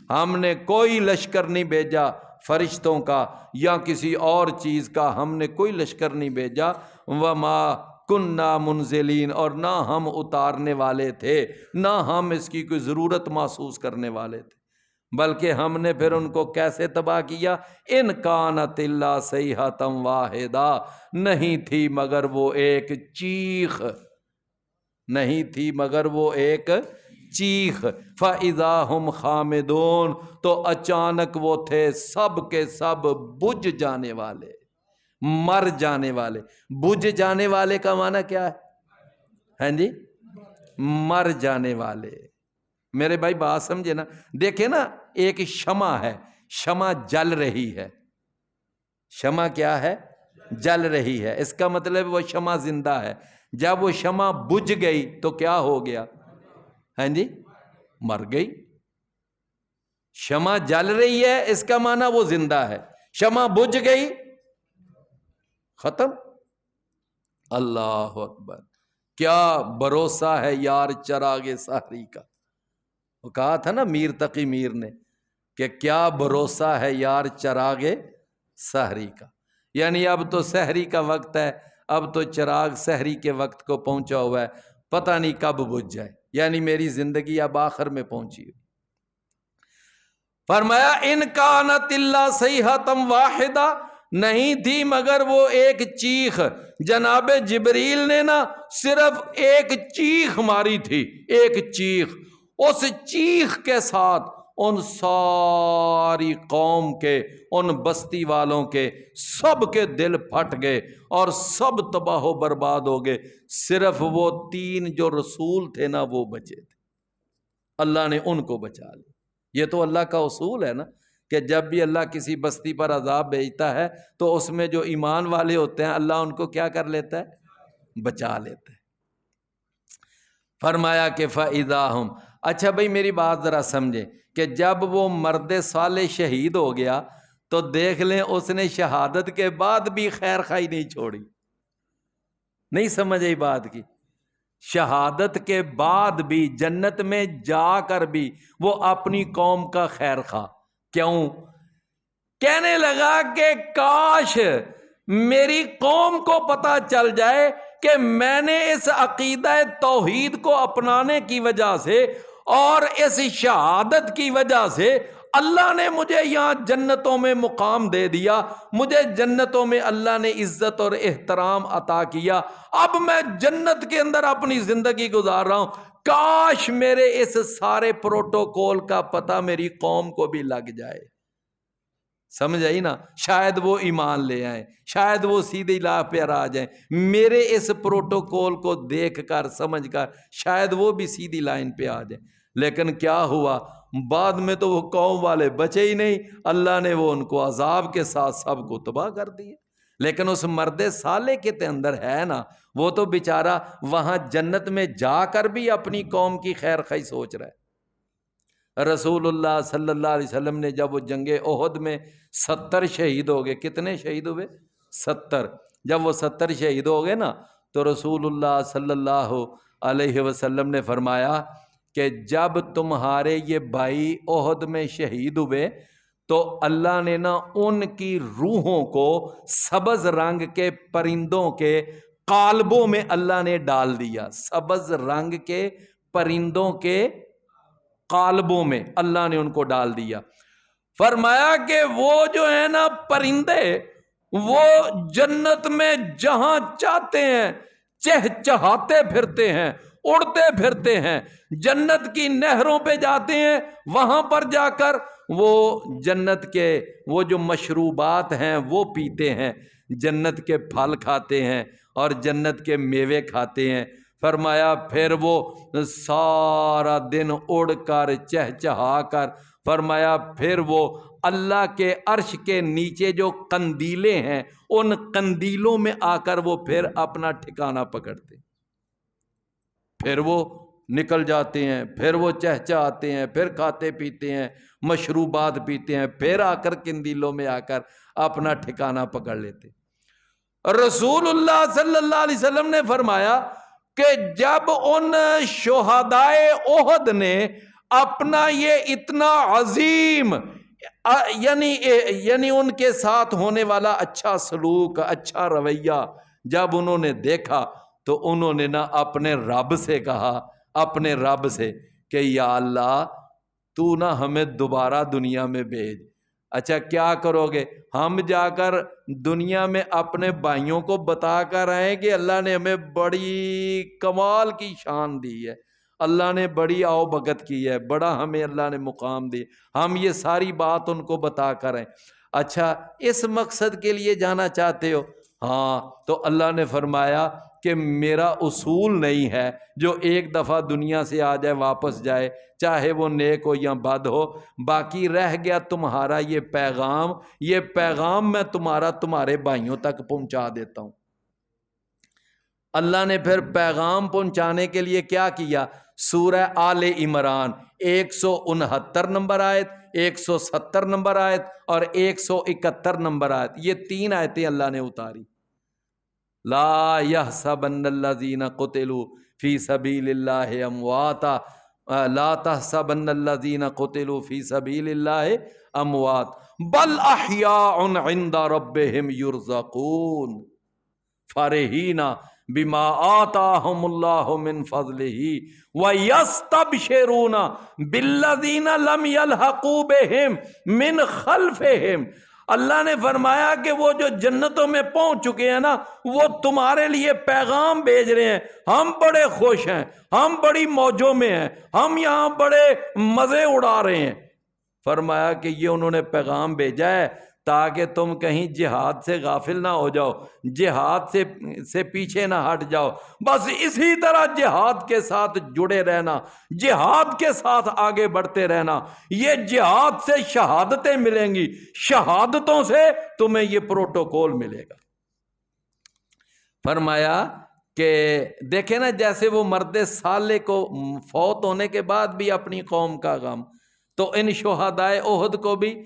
ہم نے کوئی لشکر نہیں بھیجا فرشتوں کا یا کسی اور چیز کا، ہم نے کوئی لشکر نہیں بھیجا۔ وما کننا منزلین، اور نہ ہم اتارنے والے تھے، نہ ہم اس کی کوئی ضرورت محسوس کرنے والے تھے، بلکہ ہم نے پھر ان کو کیسے تباہ کیا؟ ان کانت الا صیحۃ واحدہ، نہیں تھی مگر وہ ایک چیخ، نہیں تھی مگر وہ ایک چیخ۔ فَإِذَا هُمْ خَامِدُونَ، تو اچانک وہ تھے سب کے سب بجھ جانے والے، مر جانے والے۔ بجھ جانے والے کا معنی کیا ہے؟ ہاں جی، مر جانے والے۔ میرے بھائی بات سمجھے نا؟ دیکھیں نا، ایک شمع ہے، شمع جل رہی ہے، شمع کیا ہے؟ جل رہی ہے، اس کا مطلب وہ شمع زندہ ہے۔ جب وہ شمع بجھ گئی تو کیا ہو گیا؟ ہاں جی، مر گئی۔ شمع جل رہی ہے اس کا معنی وہ زندہ ہے، شمع بجھ گئی ختم۔ اللہ اکبر، کیا بھروسہ ہے یار چراغ سحری کا۔ وہ کہا تھا نا میر تقی میر نے کہ کیا بھروسہ ہے یار چراغ سحری کا، یعنی اب تو سحری کا وقت ہے، اب تو چراغ سحری کے وقت کو پہنچا ہوا ہے، پتہ نہیں کب بجھ جائے، یعنی میری زندگی اب آخر میں پہنچی ہے۔ فرمایا ان کانت الا صیحۃ واحدہ، نہیں تھی مگر وہ ایک چیخ۔ جناب جبریل نے نا صرف ایک چیخ ماری تھی، ایک چیخ، اس چیخ کے ساتھ ان ساری قوم کے، ان بستی والوں کے سب کے دل پھٹ گئے اور سب تباہ و برباد ہو گئے، صرف وہ 3 جو رسول تھے نا وہ بچے تھے، اللہ نے ان کو بچا لیا۔ یہ تو اللہ کا اصول ہے نا کہ جب بھی اللہ کسی بستی پر عذاب بھیجتا ہے تو اس میں جو ایمان والے ہوتے ہیں اللہ ان کو کیا کر لیتا ہے؟ بچا لیتا ہے۔ فرمایا کہ فَإِذَا هُمْ، اچھا بھئی میری بات ذرا سمجھیں کہ جب وہ مرد صالح شہید ہو گیا تو دیکھ لیں اس نے شہادت کے بعد بھی خیر خواہی نہیں چھوڑی، نہیں سمجھ آئی بات کی؟ شہادت کے بعد بھی، جنت میں جا کر بھی وہ اپنی قوم کا خیر خواہ۔ کیوں؟ کہنے لگا کہ کاش میری قوم کو پتہ چل جائے کہ میں نے اس عقیدہ توحید کو اپنانے کی وجہ سے اور اس شہادت کی وجہ سے اللہ نے مجھے یہاں جنتوں میں مقام دے دیا، مجھے جنتوں میں اللہ نے عزت اور احترام عطا کیا، اب میں جنت کے اندر اپنی زندگی گزار رہا ہوں، کاش میرے اس سارے پروٹوکول کا پتہ میری قوم کو بھی لگ جائے۔ سمجھ آئی نا؟ شاید وہ ایمان لے آئیں، شاید وہ سیدھی راہ پر آ جائیں، میرے اس پروٹوکول کو دیکھ کر سمجھ کر شاید وہ بھی سیدھی لائن پہ آ جائیں۔ لیکن کیا ہوا؟ بعد میں تو وہ قوم والے بچے ہی نہیں، اللہ نے وہ ان کو عذاب کے ساتھ سب کو تباہ کر دیا۔ لیکن اس مرد صالح کے اندر ہے نا، وہ تو بیچارہ وہاں جنت میں جا کر بھی اپنی قوم کی خیر خواہی سوچ رہا ہے۔ رسول اللہ صلی اللہ علیہ وسلم نے جب وہ جنگ احد میں 70 شہید ہو گئے، کتنے شہید ہوئے؟ 70۔ جب وہ 70 شہید ہو گئے نا، تو رسول اللہ صلی اللہ علیہ وسلم نے فرمایا کہ جب تمہارے یہ بھائی احد میں شہید ہوئے تو اللہ نے نا ان کی روحوں کو سبز رنگ کے پرندوں کے قالبوں میں اللہ نے ڈال دیا۔ سبز رنگ کے پرندوں کے قالبوں میں اللہ نے ان کو ڈال دیا۔ فرمایا کہ وہ جو ہے نا پرندے، وہ جنت میں جہاں چاہتے ہیں چہچہاتے پھرتے ہیں، اڑتے پھرتے ہیں، جنت کی نہروں پہ جاتے ہیں، وہاں پر جا کر وہ جنت کے وہ جو مشروبات ہیں وہ پیتے ہیں، جنت کے پھل کھاتے ہیں اور جنت کے میوے کھاتے ہیں۔ فرمایا پھر وہ سارا دن اڑ کر چہچہا کر، فرمایا پھر وہ اللہ کے عرش کے نیچے جو قندیلیں ہیں ان قندیلوں میں آ کر وہ پھر اپنا ٹھکانہ پکڑتے، پھر وہ نکل جاتے ہیں، پھر وہ چہچہاتے ہیں، پھر کھاتے پیتے ہیں، مشروبات پیتے ہیں، پھر آ کر قندیلوں میں آ کر اپنا ٹھکانہ پکڑ لیتے۔ رسول اللہ صلی اللہ علیہ وسلم نے فرمایا کہ جب ان شہدائے احد نے اپنا یہ اتنا عظیم یعنی ان کے ساتھ ہونے والا اچھا سلوک، اچھا رویہ جب انہوں نے دیکھا تو انہوں نے نا اپنے رب سے کہا، اپنے رب سے کہ یا اللہ تو نا ہمیں دوبارہ دنیا میں بھیج۔ اچھا کیا کرو گے؟ ہم جا کر دنیا میں اپنے بھائیوں کو بتا کر آئیں کہ اللہ نے ہمیں بڑی کمال کی شان دی ہے، اللہ نے بڑی آؤ بھگت کی ہے، بڑا ہمیں اللہ نے مقام دی، ہم یہ ساری بات ان کو بتا کر آئیں۔ اچھا اس مقصد کے لیے جانا چاہتے ہو؟ ہاں، تو اللہ نے فرمایا کہ میرا اصول نہیں ہے جو ایک دفعہ دنیا سے آ جائے واپس جائے، چاہے وہ نیک ہو یا بد ہو، باقی رہ گیا تمہارا یہ پیغام میں تمہارے بھائیوں تک پہنچا دیتا ہوں۔ اللہ نے پھر پیغام پہنچانے کے لیے کیا کیا؟ سورہ آل عمران 169 نمبر آیت، 170 نمبر آیت اور 171 نمبر آیت، یہ 3 آیتیں اللہ نے اتاری۔ لا يحسبن الذين قتلوا في سبيل الله امواتا، لا تحسبن الذين قتلوا في سبيل الله اموات بل احیاء عند ربهم يرزقون فرحین بما آتاهم الله من فضله ويستبشرون بالذين لم يلحقوا بهم من خلفهم۔ اللہ نے فرمایا کہ وہ جو جنتوں میں پہنچ چکے ہیں نا، وہ تمہارے لیے پیغام بھیج رہے ہیں، ہم بڑے خوش ہیں، ہم بڑی موجوں میں ہیں، ہم یہاں بڑے مزے اڑا رہے ہیں۔ فرمایا کہ یہ انہوں نے پیغام بھیجا ہے تاکہ تم کہیں جہاد سے غافل نہ ہو جاؤ، جہاد سے پیچھے نہ ہٹ جاؤ، بس اسی طرح جہاد کے ساتھ جڑے رہنا، جہاد کے ساتھ آگے بڑھتے رہنا، یہ جہاد سے شہادتیں ملیں گی، شہادتوں سے تمہیں یہ پروٹوکول ملے گا۔ فرمایا کہ دیکھیں نا جیسے وہ مرد صالح کو فوت ہونے کے بعد بھی اپنی قوم کا غم، تو ان شہدائے احد کو بھی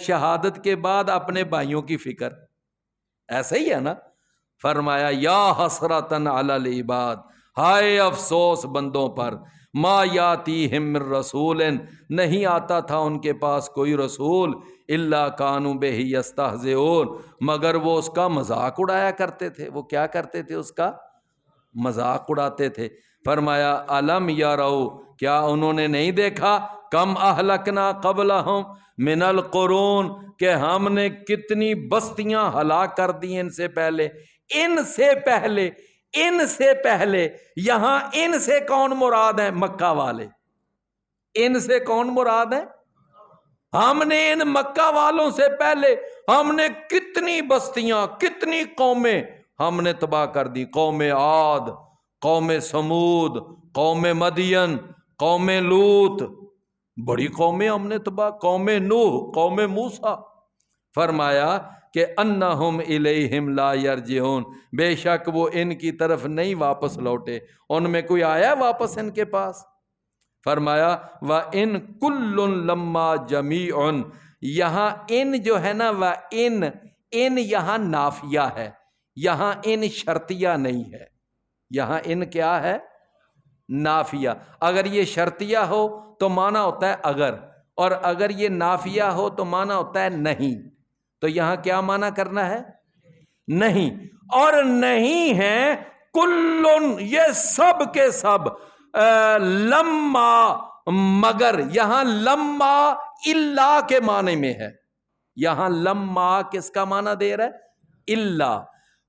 شہادت کے بعد اپنے بھائیوں کی فکر، ایسا ہی ہے نا۔ فرمایا یا حسرتن علی العباد ہائے افسوس بندوں پر، ما یاتیہم من رسول، نہیں آتا تھا ان کے پاس کوئی رسول، الا کانوا بہ یستہزئون، مگر وہ اس کا مذاق اڑایا کرتے تھے۔ وہ کیا کرتے تھے؟ اس کا مذاق اڑاتے تھے۔ فرمایا الم یروا، کیا انہوں نے نہیں دیکھا، کم اہلکنا قبلہم من القرون، کہ ہم نے کتنی بستیاں ہلاک کر دی ان سے پہلے، ان سے پہلے، ان سے پہلے۔ یہاں ان سے کون مراد ہے؟ مکہ والے۔ ان سے کون مراد ہے؟ ہم نے ان مکہ والوں سے پہلے ہم نے کتنی بستیاں، کتنی قومیں ہم نے تباہ کر دی۔ قوم عاد، قوم سمود، قوم مدین، قوم لوط، بڑی قومیں ہم نے تباہ، قوم نوح، قوم موسیٰ۔ فرمایا کہ انہم الیہم لا یرجعون، بے شک وہ ان کی طرف نہیں واپس لوٹے، ان میں کوئی آیا واپس ان کے پاس؟ فرمایا وَإِن كُلٌّ لَمَّا جَمِيعٌ، یہاں ان جو ہے نا، ان یہاں نافیہ ہے، یہاں ان شرطیہ نہیں ہے، یہاں ان کیا ہے؟ نافیہ۔ اگر یہ شرطیہ ہو تو معنی ہوتا ہے اگر، اور اگر یہ نافیہ ہو تو معنی ہوتا ہے نہیں۔ تو یہاں کیا معنی کرنا ہے؟ نہیں، اور نہیں ہے کلن، یہ سب کے سب، لما، مگر، یہاں لما الا کے معنی میں ہے، یہاں لما کس کا معنی دے رہا ہے؟ الا۔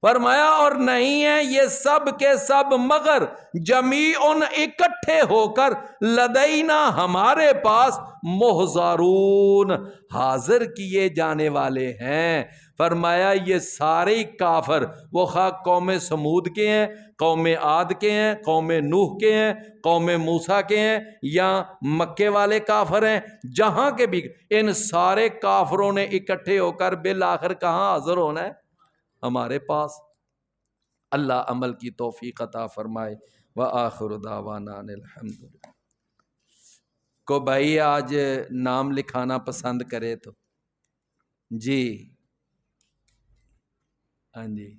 فرمایا اور نہیں ہے یہ سب کے سب مگر جمیعن، اکٹھے ہو کر، لدینا، ہمارے پاس، محضرون، حاضر کیے جانے والے ہیں۔ فرمایا یہ سارے کافر، وہ خواہ قوم سمود کے ہیں، قوم عاد کے ہیں، قوم نوح کے ہیں، قوم موسیٰ کے ہیں، یا مکے والے کافر ہیں، جہاں کے بھی، ان سارے کافروں نے اکٹھے ہو کر بالآخر کہاں حاضر ہونا ہے؟ ہمارے پاس۔ اللہ عمل کی توفیق عطا فرمائے۔ وآخر دعوانا ان الحمد للہ۔ کو بھائی آج نام لکھانا پسند کرے تو جی، ہاں جی۔